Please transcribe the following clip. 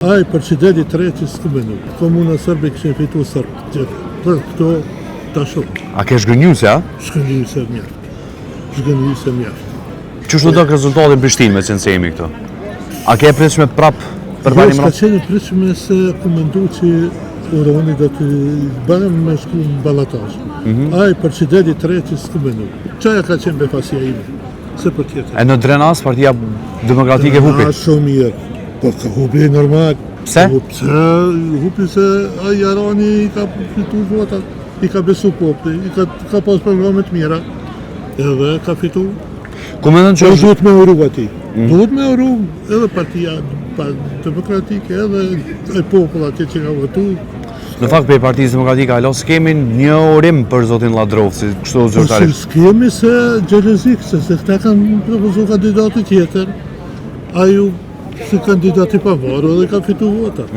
Ai presidenti treći s'këmenu. Komuna Sërbe kishin fitu Sërbë. Për këto tashu. A ke shgënjuse, a? Shkënjuse mjaft. Shkënjuse mjaft. Qështu do rezultatin në Prishtinë me qenë se jemi këto? A ke pritshme prap për tani S'ka qenë pritshme se ku mendu që Uroni do të bëhem me shku në ballotazh. Ai presidenti treći s'këmenu. Çaja ka qenë befasia ime. Se për tjetër. E në Drenas, Partia Demokratike hupi? Shumë mirë. Po ka hupi normal. Pse? Pse hupi se ai Aroni i ka fitu votat, i ka besu populli, ka pas programe të mira, edhe ka fitu. Ku mendon që është Duhet me uru ati. Duhet me uru edhe Partia Demokratike, edhe ai popull atje që ka votu. në fakt për Partisë Demokratike alo s'kemi një urim për zotin Ladrov, si kështu zyrtarisht? S'kemi se gjelëzik, se këta kanë propozu kandidati tjetër, aju si kandidati pavarur dhe ka fitu votat.